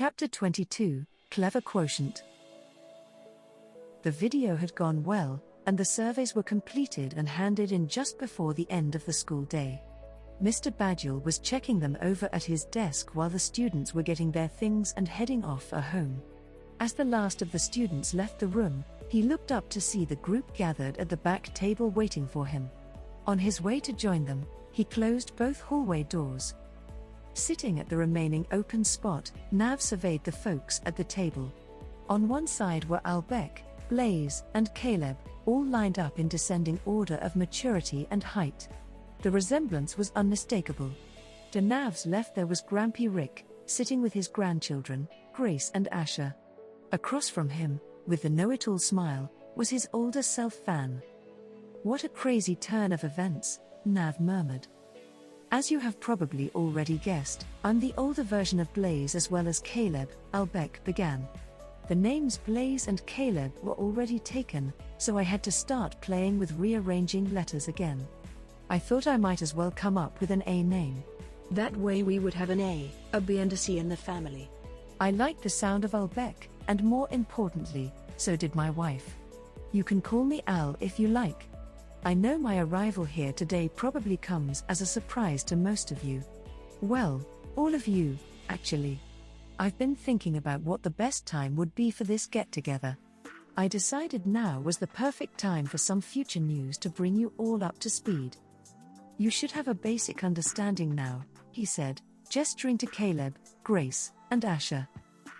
Chapter 22, Clever Quotient. The video had gone well, and the surveys were completed and handed in just before the end of the school day. Mr. Badule was checking them over at his desk while the students were getting their things and heading off for home. As the last of the students left the room, he looked up to see the group gathered at the back table waiting for him. On his way to join them, he closed both hallway doors. Sitting at the remaining open spot, Nav surveyed the folks at the table. On one side were Albec, Blaze, and Caleb, all lined up in descending order of maturity and height. The resemblance was unmistakable. To Nav's left there was Grampy Rick, sitting with his grandchildren, Grace and Asher. Across from him, with the know-it-all smile, was his older self Fan. "What a crazy turn of events," Nav murmured. "As you have probably already guessed, I'm the older version of Blaze as well as Caleb," Albec began. The names Blaze and Caleb were already taken, so I had to start playing with rearranging letters again. I thought I might as well come up with an A name. That way we would have an A, a B and a C in the family. I liked the sound of Albec, and more importantly, so did my wife. "You can call me Al if you like. I know my arrival here today probably comes as a surprise to most of you. Well, all of you, actually. I've been thinking about what the best time would be for this get-together. I decided now was the perfect time for some future news to bring you all up to speed. You should have a basic understanding now," he said, gesturing to Caleb, Grace, and Asher.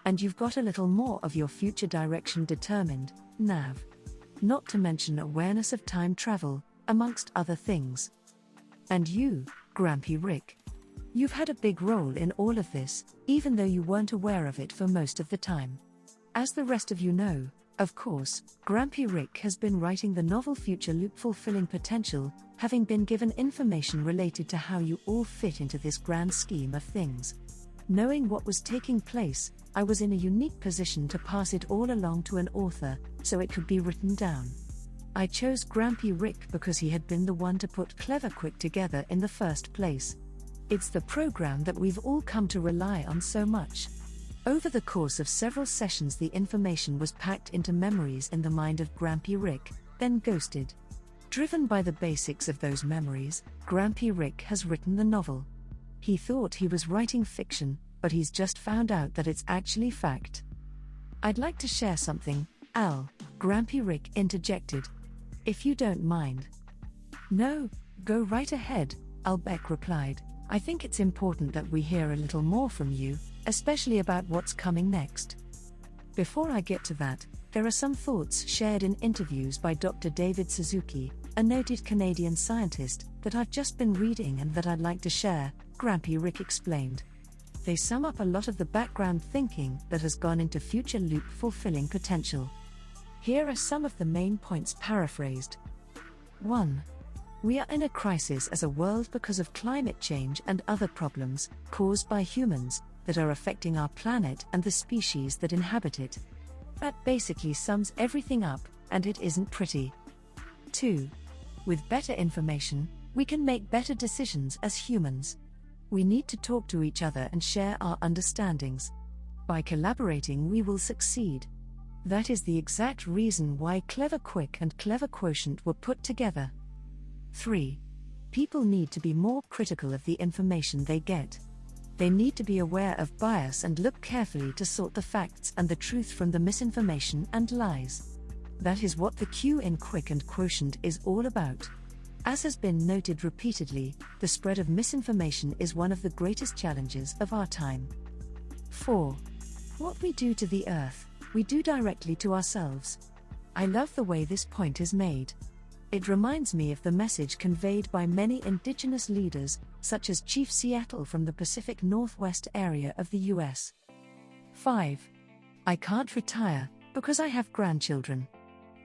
"And you've got a little more of your future direction determined, Nav. Not to mention awareness of time travel, amongst other things. And you, Grampy Rick. You've had a big role in all of this, even though you weren't aware of it for most of the time. As the rest of you know, of course, Grampy Rick has been writing the novel FutureLoop Fulfilling Potential, having been given information related to how you all fit into this grand scheme of things. Knowing what was taking place, I was in a unique position to pass it all along to an author, so it could be written down. I chose Grampy Rick because he had been the one to put Clever Quick together in the first place. It's the program that we've all come to rely on so much. Over the course of several sessions, the information was packed into memories in the mind of Grampy Rick, then ghosted. Driven by the basics of those memories, Grampy Rick has written the novel. He thought he was writing fiction, but he's just found out that it's actually fact. I'd like to share something, Al, Grampy Rick interjected. If you don't mind. No, go right ahead, Albec replied. I think it's important that we hear a little more from you, especially about what's coming next. Before I get to that, there are some thoughts shared in interviews by Dr. David Suzuki, a noted Canadian scientist, that I've just been reading and that I'd like to share, Grampy Rick explained. They sum up a lot of the background thinking that has gone into FutureLoop Fulfilling Potential. Here are some of the main points paraphrased. 1. We are in a crisis as a world because of climate change and other problems, caused by humans, that are affecting our planet and the species that inhabit it. That basically sums everything up, and it isn't pretty. 2. With better information, we can make better decisions as humans. We need to talk to each other and share our understandings. By collaborating, we will succeed. That is the exact reason why Clever Quick and Clever Quotient were put together. 3. People need to be more critical of the information they get. They need to be aware of bias and look carefully to sort the facts and the truth from the misinformation and lies. That is what the Q in Quick and Quotient is all about. As has been noted repeatedly, the spread of misinformation is one of the greatest challenges of our time. 4. What we do to the earth, we do directly to ourselves. I love the way this point is made. It reminds me of the message conveyed by many indigenous leaders, such as Chief Seattle from the Pacific Northwest area of the US. 5. I can't retire, because I have grandchildren.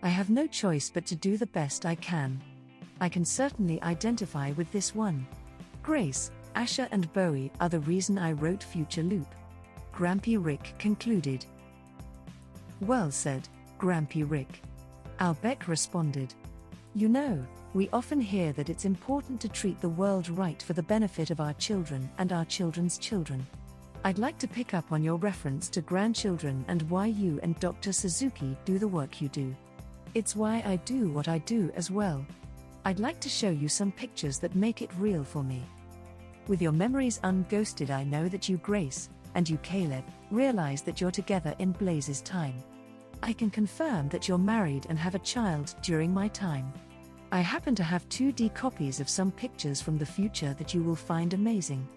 I have no choice but to do the best I can. I can certainly identify with this one. Grace, Asher and Bowie are the reason I wrote FutureLoop. Grampy Rick concluded. Well said, Grampy Rick. Albec responded. You know, we often hear that it's important to treat the world right for the benefit of our children and our children's children. I'd like to pick up on your reference to grandchildren and why you and Dr. Suzuki do the work you do. It's why I do what I do as well. I'd like to show you some pictures that make it real for me. With your memories unghosted, I know that you, Grace, and you, Caleb, realize that you're together in Blaze's time. I can confirm that you're married and have a child during my time. I happen to have 2D copies of some pictures from the future that you will find amazing.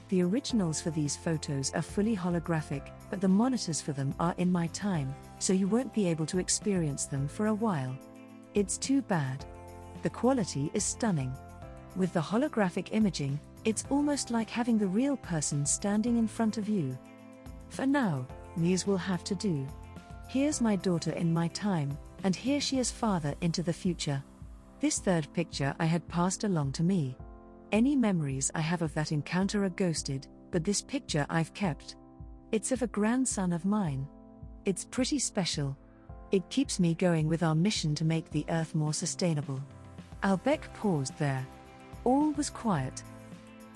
The originals for these photos are fully holographic, but the monitors for them are in my time, so you won't be able to experience them for a while. It's too bad. The quality is stunning. With the holographic imaging, it's almost like having the real person standing in front of you. For now, these will have to do. Here's my daughter in my time, and here she is farther into the future. This third picture I had passed along to me. Any memories I have of that encounter are ghosted, but this picture I've kept. It's of a grandson of mine. It's pretty special. It keeps me going with our mission to make the Earth more sustainable. Albec paused there. All was quiet.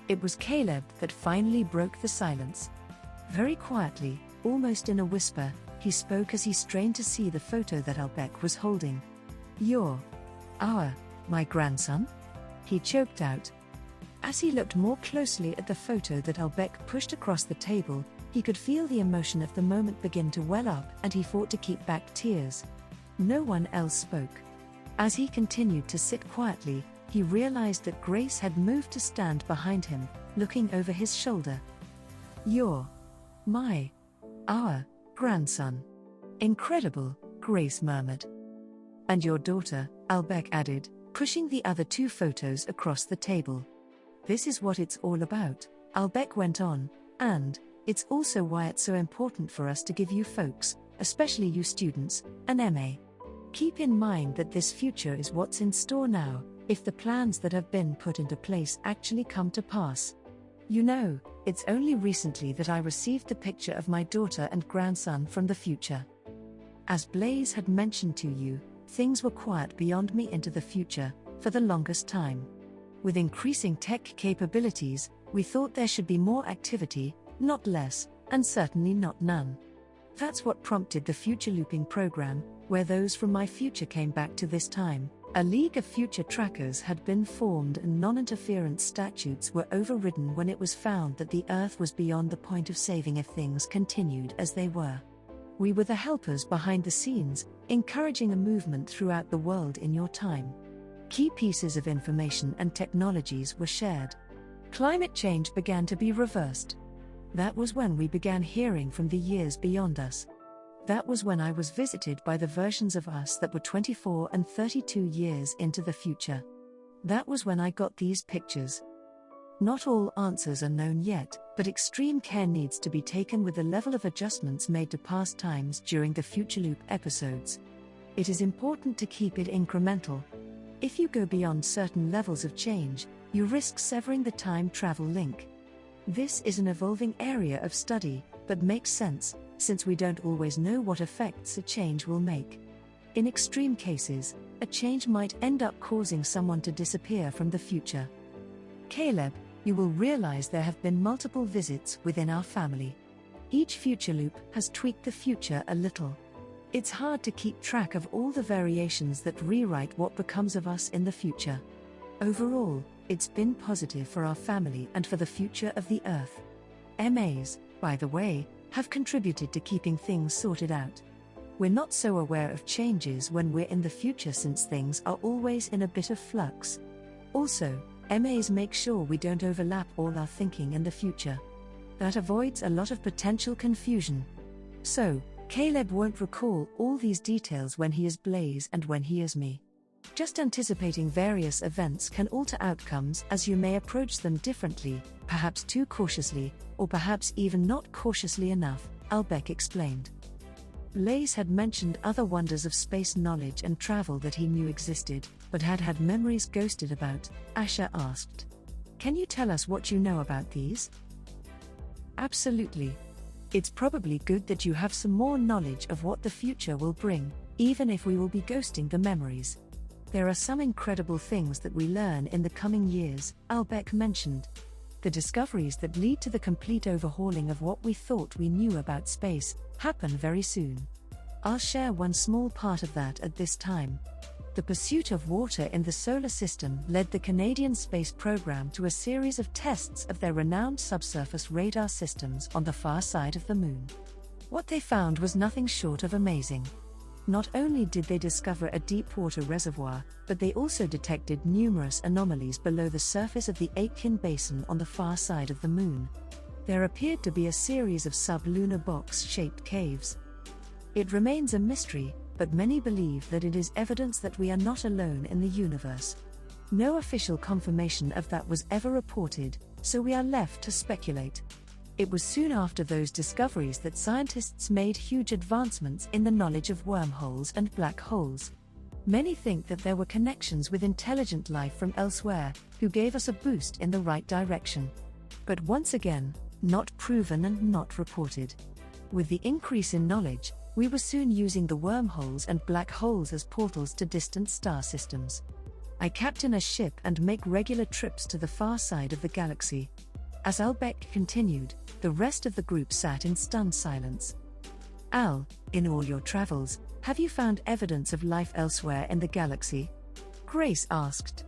It was Caleb that finally broke the silence. Very quietly, almost in a whisper, he spoke as he strained to see the photo that Albec was holding. My grandson? He choked out. As he looked more closely at the photo that Albec pushed across the table, he could feel the emotion of the moment begin to well up, and he fought to keep back tears. No one else spoke. As he continued to sit quietly, he realized that Grace had moved to stand behind him, looking over his shoulder. Our grandson. Incredible, Grace murmured. And your daughter, Albec added, pushing the other 2 photos across the table. This is what it's all about, Albec went on, and it's also why it's so important for us to give you folks, especially you students, an MA. Keep in mind that this future is what's in store now, if the plans that have been put into place actually come to pass. You know, it's only recently that I received the picture of my daughter and grandson from the future. As Blaze had mentioned to you, things were quiet beyond me into the future, for the longest time. With increasing tech capabilities, we thought there should be more activity, not less, and certainly not none. That's what prompted the Future Looping program, where those from my future came back to this time. A league of future trackers had been formed and non-interference statutes were overridden when it was found that the Earth was beyond the point of saving if things continued as they were. We were the helpers behind the scenes, encouraging a movement throughout the world in your time. Key pieces of information and technologies were shared. Climate change began to be reversed. That was when we began hearing from the years beyond us. That was when I was visited by the versions of us that were 24 and 32 years into the future. That was when I got these pictures. Not all answers are known yet, but extreme care needs to be taken with the level of adjustments made to past times during the FutureLoop episodes. It is important to keep it incremental. If you go beyond certain levels of change, you risk severing the time travel link. This is an evolving area of study, but makes sense, since we don't always know what effects a change will make. In extreme cases, a change might end up causing someone to disappear from the future. Caleb, you will realize there have been multiple visits within our family. Each future loop has tweaked the future a little. It's hard to keep track of all the variations that rewrite what becomes of us in the future. Overall, it's been positive for our family and for the future of the Earth. MAs, by the way, have contributed to keeping things sorted out. We're not so aware of changes when we're in the future since things are always in a bit of flux. Also, MAs make sure we don't overlap all our thinking in the future. That avoids a lot of potential confusion. So, Caleb won't recall all these details when he is Blaze and when he is me. Just anticipating various events can alter outcomes as you may approach them differently, perhaps too cautiously, or perhaps even not cautiously enough, Albec explained. Blaze had mentioned other wonders of space knowledge and travel that he knew existed, but had had memories ghosted about, Asher asked. Can you tell us what you know about these? Absolutely. It's probably good that you have some more knowledge of what the future will bring, even if we will be ghosting the memories. There are some incredible things that we learn in the coming years, Albec mentioned. The discoveries that lead to the complete overhauling of what we thought we knew about space happen very soon. I'll share one small part of that at this time. The pursuit of water in the solar system led the Canadian space program to a series of tests of their renowned subsurface radar systems on the far side of the Moon. What they found was nothing short of amazing. Not only did they discover a deep water reservoir, but they also detected numerous anomalies below the surface of the Aitken Basin on the far side of the Moon. There appeared to be a series of sub-lunar box-shaped caves. It remains a mystery, but many believe that it is evidence that we are not alone in the universe. No official confirmation of that was ever reported, so we are left to speculate. It was soon after those discoveries that scientists made huge advancements in the knowledge of wormholes and black holes. Many think that there were connections with intelligent life from elsewhere, who gave us a boost in the right direction. But once again, not proven and not reported. With the increase in knowledge, we were soon using the wormholes and black holes as portals to distant star systems. I captain a ship and make regular trips to the far side of the galaxy. As Albeck continued, the rest of the group sat in stunned silence. Al, in all your travels, have you found evidence of life elsewhere in the galaxy? Grace asked.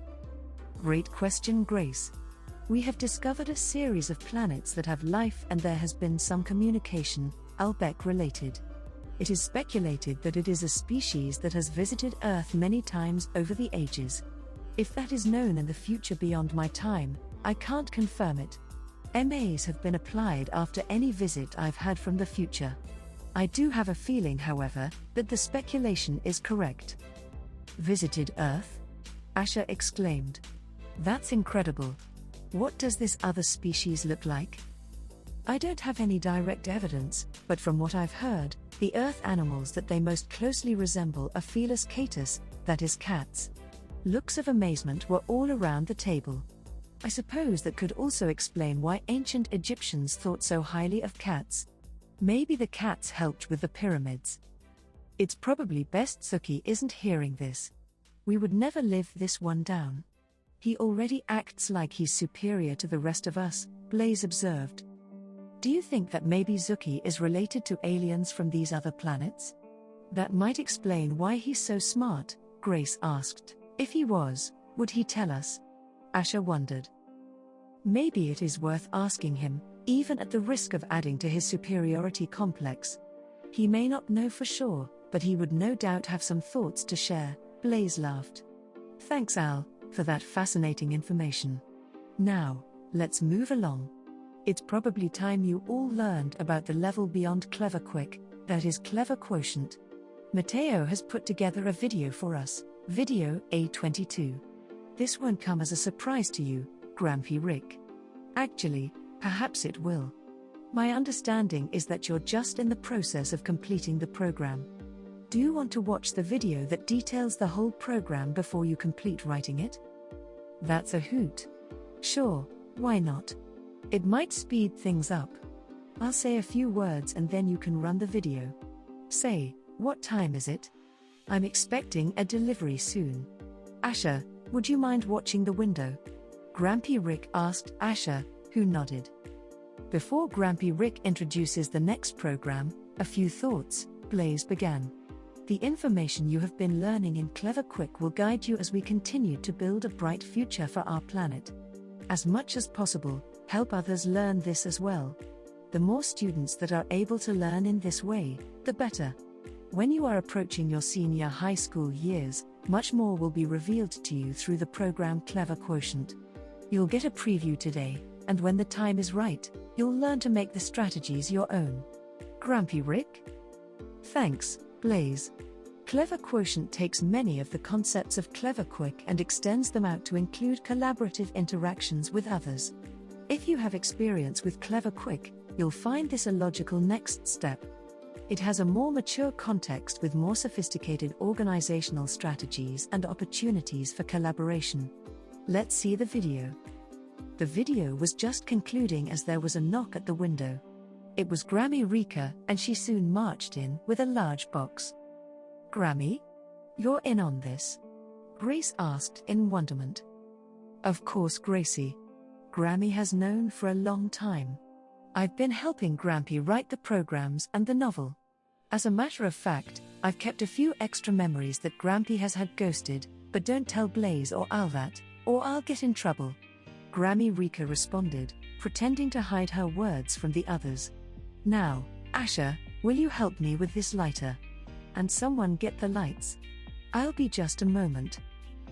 Great question, Grace. We have discovered a series of planets that have life and there has been some communication, Albeck related. It is speculated that it is a species that has visited Earth many times over the ages. If that is known in the future beyond my time, I can't confirm it. MAs have been applied after any visit I've had from the future. I do have a feeling, however, that the speculation is correct. Visited Earth? Asher exclaimed. That's incredible. What does this other species look like? I don't have any direct evidence, but from what I've heard, the Earth animals that they most closely resemble are Felis catus, that is cats. Looks of amazement were all around the table. I suppose that could also explain why ancient Egyptians thought so highly of cats. Maybe the cats helped with the pyramids. It's probably best Suki isn't hearing this. We would never live this one down. He already acts like he's superior to the rest of us, Blaze observed. Do you think that maybe Zuki is related to aliens from these other planets? That might explain why he's so smart, Grace asked. If he was, would he tell us? Asher wondered. Maybe it is worth asking him, even at the risk of adding to his superiority complex. He may not know for sure, but he would no doubt have some thoughts to share, Blaze laughed. Thanks, Al, for that fascinating information. Now, let's move along. It's probably time you all learned about the level beyond Clever Quick, that is Clever Quotient. Matteo has put together a video for us, Video A22. This won't come as a surprise to you, Grampy Rick. Actually, perhaps it will. My understanding is that you're just in the process of completing the program. Do you want to watch the video that details the whole program before you complete writing it? That's a hoot. Sure, why not? It might speed things up. I'll say a few words and then you can run the video. Say, what time is it? I'm expecting a delivery soon. Asher, would you mind watching the window? Grampy Rick asked Asher, who nodded. Before Grampy Rick introduces the next program, a few thoughts, Blaze began. The information you have been learning in Clever Quick will guide you as we continue to build a bright future for our planet. As much as possible, help others learn this as well. The more students that are able to learn in this way, the better. When you are approaching your senior high school years, much more will be revealed to you through the program Clever Quotient. You'll get a preview today, and when the time is right, you'll learn to make the strategies your own. Grampy Rick? Thanks, Blaze. Clever Quotient takes many of the concepts of Clever Quick and extends them out to include collaborative interactions with others. If you have experience with Clever Quick, you'll find this a logical next step. It has a more mature context with more sophisticated organizational strategies and opportunities for collaboration. Let's see the video. The video was just concluding as there was a knock at the window. It was Grammy Rika, and she soon marched in with a large box. Grammy? You're in on this? Grace asked in wonderment. Of course, Gracie. Grammy has known for a long time. I've been helping Grampy write the programs and the novel. As a matter of fact, I've kept a few extra memories that Grampy has had ghosted, but don't tell Blaze or Al that, or I'll get in trouble. Grammy Rika responded, pretending to hide her words from the others. Now, Asher, will you help me with this lighter? And someone get the lights. I'll be just a moment.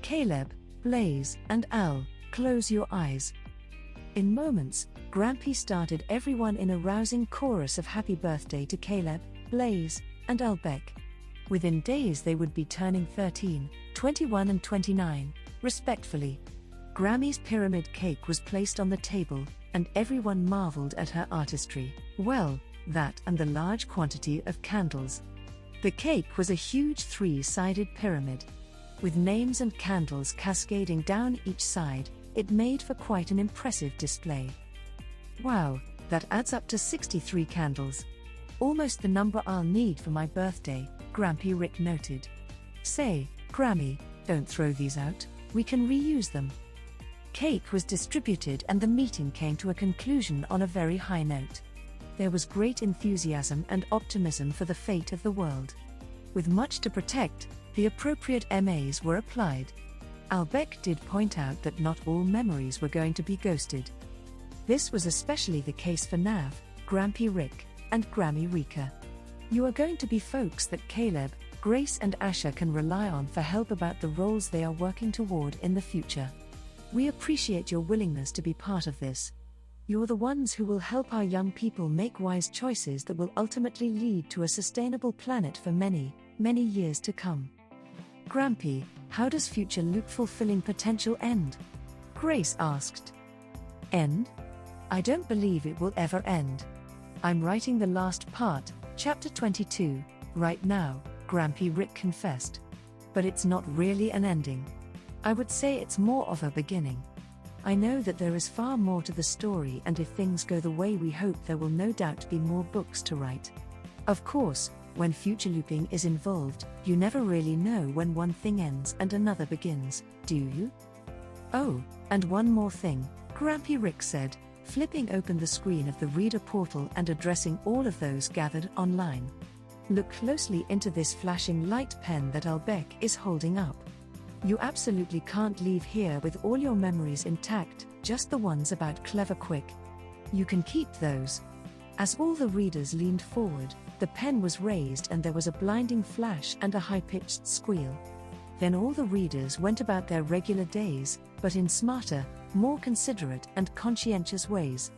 Caleb, Blaze, and Al, close your eyes. In moments, Grampy started everyone in a rousing chorus of happy birthday to Caleb, Blaze, and Albec. Within days they would be turning 13, 21 and 29, respectively. Grammy's pyramid cake was placed on the table, and everyone marveled at her artistry. Well, that and the large quantity of candles. The cake was a huge 3-sided pyramid. With names and candles cascading down each side, it made for quite an impressive display. Wow, that adds up to 63 candles. Almost the number I'll need for my birthday, Grampy Rick noted. Say, Grammy, don't throw these out, we can reuse them. Cake was distributed and the meeting came to a conclusion on a very high note. There was great enthusiasm and optimism for the fate of the world. With much to protect, the appropriate MAs were applied. Albec did point out that not all memories were going to be ghosted. This was especially the case for Nav, Grampy Rick, and Grammy Rika. You are going to be folks that Caleb, Grace and Asher can rely on for help about the roles they are working toward in the future. We appreciate your willingness to be part of this. You're the ones who will help our young people make wise choices that will ultimately lead to a sustainable planet for many, many years to come. Grampy, how does FutureLoop Fulfilling Potential end? Grace asked. End? I don't believe it will ever end. I'm writing the last part, chapter 22, right now, Grampy Rick confessed. But it's not really an ending. I would say it's more of a beginning. I know that there is far more to the story, and if things go the way we hope, there will no doubt be more books to write. Of course, when future looping is involved, you never really know when one thing ends and another begins, do you? Oh, and one more thing, Grampy Rick said, flipping open the screen of the reader portal and addressing all of those gathered online. Look closely into this flashing light pen that Albec is holding up. You absolutely can't leave here with all your memories intact, just the ones about Clever Quick. You can keep those. As all the readers leaned forward, the pen was raised and there was a blinding flash and a high-pitched squeal. Then all the readers went about their regular days, but in smarter, more considerate and conscientious ways.